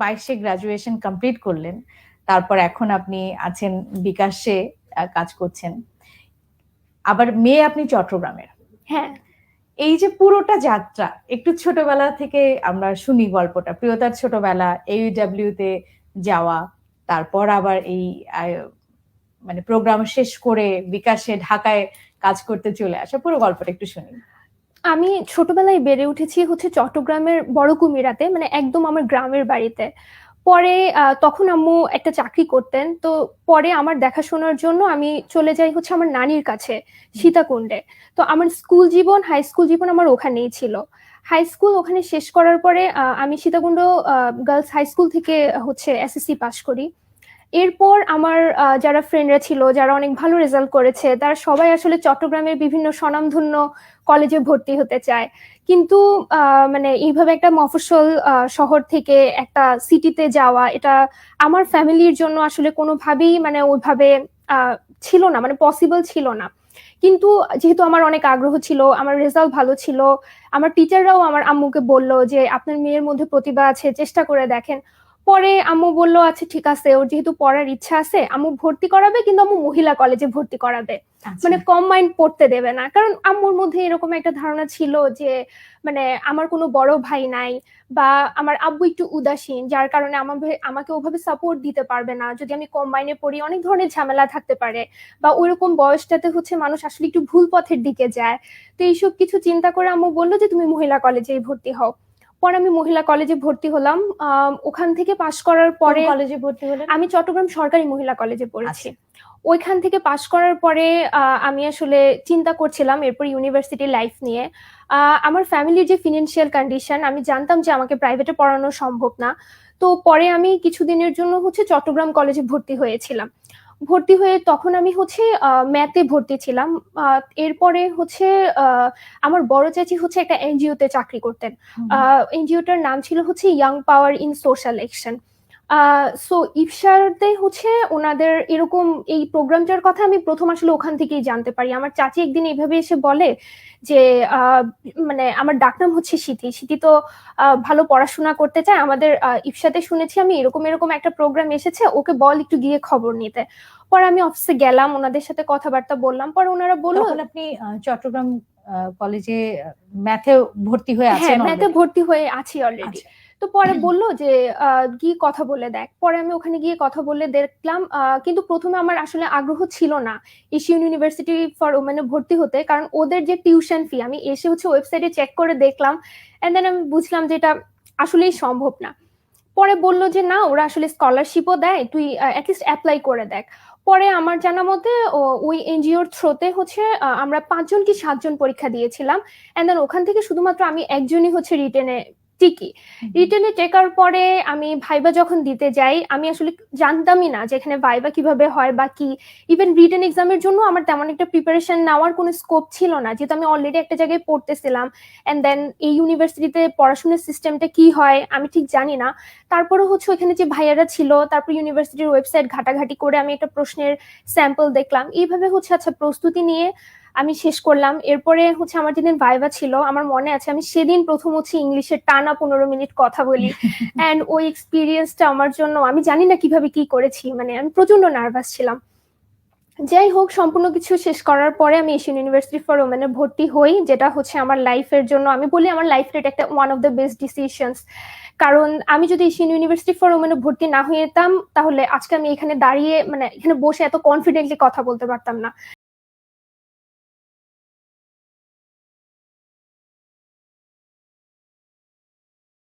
22-এ graduation complete করলেন, তারপর এখন আপনি আছেন বিকাশে কাজ করছেন, আবার মেয়ে আপনি চট্টগ্রামের। হ্যাঁ, এই যে পুরোটা যাত্রা একটু ছোটবেলা থেকে আমরা শুনি গল্পটা, প্রিয়তার ছোটবেলা AUW তে যাওয়া, তারপর আবার এই মানে প্রোগ্রাম শেষ করে বিকাশে ঢাকায় কাজ করতে চলে আসা, পুরো গল্পটা একটু শুনি। আমি ছোটবেলায় বেড়ে উঠেছি হচ্ছে চট্টগ্রামের বড় কুমিরাতে, মানে একদম আমার গ্রামের বাড়িতে। পরে তখন আম্মু একটা চাকরি করতেন, তো পরে আমার দেখাশোনার জন্য আমি চলে যাই হচ্ছে আমার নানির কাছে সীতাকুণ্ডে। তো আমার স্কুল জীবন, হাই স্কুল জীবন আমার ওখানেই ছিল। হাই স্কুল ওখানে শেষ করার পরে আমি সীতাকুণ্ড গার্লস হাই স্কুল থেকে হচ্ছে এসএসসি পাশ করি। এরপর আমার যারা ফ্রেন্ডরা ছিল, যারা অনেক ভালো রেজাল্ট করেছে, তারা সবাই আসলে চট্টগ্রামের বিভিন্ন স্বনামধন্য কলেজে ভর্তি হতে চায়। কিন্তু মানে এইভাবে একটা মফস্বল শহর থেকে একটা সিটিতে যাওয়া, এটা আমার ফ্যামিলির জন্য আসলে কোনোভাবেই মানে ওইভাবে ছিল না, মানে পসিবল ছিল না। কিন্তু যেহেতু আমার অনেক আগ্রহ ছিল, আমার রেজাল্ট ভালো ছিল, আমার টিচাররাও আমার আম্মুকে বলল যে আপনার মেয়ের মধ্যে প্রতিভা আছে, চেষ্টা করে দেখেন। পরে আম্মু বলল আচ্ছা ঠিক আছে, ওর যেহেতু পড়ার ইচ্ছা আছে আম্মু ভর্তি করাবে, কিন্তু আম্মু মহিলা কলেজে ভর্তি করাবে, মানে কম মাইন্ড পড়তে দেবে না। কারণ আম্মুর মধ্যে এরকম একটা ধারণা ছিল যে মানে আমার কোনো বড় ভাই নাই, বা আমার আব্বু একটু উদাসীন, যার কারণে আমাকে ওভাবে সাপোর্ট দিতে পারবে না, যদি আমি কম মাইনে পড়ি অনেক ধরনের ঝামেলা থাকতে পারে, বা ওইরকম বয়সটাতে হচ্ছে মানুষ আসলে একটু ভুল পথের দিকে যায়। তো এইসব কিছু চিন্তা করে আম্মু বললো যে তুমি মহিলা কলেজেই ভর্তি হও। পরে আমি মহিলা কলেজে ভর্তি হলাম। ওখান থেকে পাশ করার পরে কলেজে ভর্তি হলেন? আমি চট্টগ্রাম সরকারি মহিলা কলেজে পড়েছি। ওইখান থেকে পাশ করার পরে আমি আসলে চিন্তা করছিলাম এরপর ইউনিভার্সিটি লাইফ নিয়ে। আমার ফ্যামিলির যে ফিনান্সিয়াল কন্ডিশন, আমি জানতাম যে আমাকে প্রাইভেটে পড়ানো সম্ভব না। তো পরে আমি কিছুদিনের জন্য হচ্ছে চট্টগ্রাম কলেজে ভর্তি হয়েছিলাম। ভর্তি হয়ে তখন আমি হচ্ছে ম্যাথে ভর্তি ছিলাম। এরপরে হচ্ছে আমার বড় চাচি হচ্ছে একটা এনজিওতে চাকরি করতেন। এনজিওটার নাম ছিল হচ্ছে young power in social action. So ইফসারতে হচ্ছে ওনাদের এরকম এই প্রোগ্রামটার কথা আমি প্রথম আসলে ওখান থেকেই জানতে পারি। আমার চাচি একদিন এইভাবে এসে বলে যে মানে আমার ডাকনাম হচ্ছে সিথি, সিথি তো ভালো পড়াশোনা করতে চায়, আমাদের ইফসাতে শুনেছি আমি এরকম এরকম একটা প্রোগ্রাম এসেছে, ওকে বল একটু গিয়ে খবর নিতে। পরে আমি অফিসে গেলাম, ওনাদের সাথে কথাবার্তা বললাম, পরে ওনারা বললো আপনি চট্টগ্রাম কলেজে ম্যাথে ভর্তি হয়ে আছেন? হ্যাঁ, ম্যাথে ভর্তি হয়ে আছি অলরেডি। তো পরে বললো যে গিয়ে কথা বলে দেখ। পরে আমি ওখানে গিয়ে কথা বলে দেখলাম, কিন্তু প্রথমে আমার আসলে আগ্রহ ছিল না এশিয়ান ইউনিভার্সিটি ফর ওমেনে ভর্তি হতে, কারণ ওদের যে টিউশন ফি, আমি এসে হচ্ছে ওয়েবসাইটে চেক করে দেখলাম, এন্ড দেন আমি বুঝলাম যে এটা আসলেই সম্ভব না। পরে বললো যে না, ওরা আসলে স্কলারশিপও দেয়, তুই অ্যাটলিস্ট অ্যাপ্লাই করে দেখ। পরে আমার জানা মতে ওই এনজিওর থ্রোতে হচ্ছে আমরা 5জন কি 7জন পরীক্ষা দিয়েছিলাম, এন্ড দেন ওখান থেকে শুধুমাত্র আমি একজনই হচ্ছে রিটেনে টিকি। রিটেনে টেকার পরে আমি ভাইবা যখন দিতে যাই, আমি আসলে জানতামই না যে এখানে ভাইবা কিভাবে হয় বা কি। ইভেন রিটেন এক্সামের জন্য আমার তেমন একটা প্রিপারেশন নেওয়ার কোনো স্কোপ ছিল না, যেহেতু আমি অলরেডি একটা জায়গায় পড়তেছিলাম, এন্ড দেন এই ইউনিভার্সিটিতে পড়াশোনার সিস্টেমটা কি হয় আমি ঠিক জানি না। তারপরে হচ্ছে ওখানে যে ভাইয়ারা ছিল, তারপর ইউনিভার্সিটির ওয়েবসাইট ঘাটাঘাটি করে আমি একটা প্রশ্নের স্যাম্পল দেখলাম, এইভাবে হচ্ছে আচ্ছা প্রস্তুতি নিয়ে আমি শেষ করলাম। এরপরে হচ্ছে আমার যেদিন ভাইভা ছিল, আমার মনে আছে আমি সেদিন প্রথম হচ্ছে ইংলিশে টানা 15 মিনিট কথা বলি। অ্যান্ড ওই এক্সপিরিয়েন্সটা আমার জন্য, আমি জানি না কিভাবে কি করেছি, মানে আমি প্রচন্ড নার্ভাস ছিলাম। যাই হোক, সম্পূর্ণ কিছু শেষ করার পরে আমি এশিয়ান ইউনিভার্সিটি ফর ওমেনে ভর্তি হই, যেটা হচ্ছে আমার লাইফের জন্য, আমি বলি আমার লাইফের এটা একটা one of the best decisions. কারণ আমি যদি এশিয়ান ইউনিভার্সিটি ফর ওমেনে ভর্তি না হয়ে যেতাম, তাহলে আজকে আমি এখানে দাঁড়িয়ে মানে এখানে বসে এত কনফিডেন্টলি কথা বলতে পারতাম না।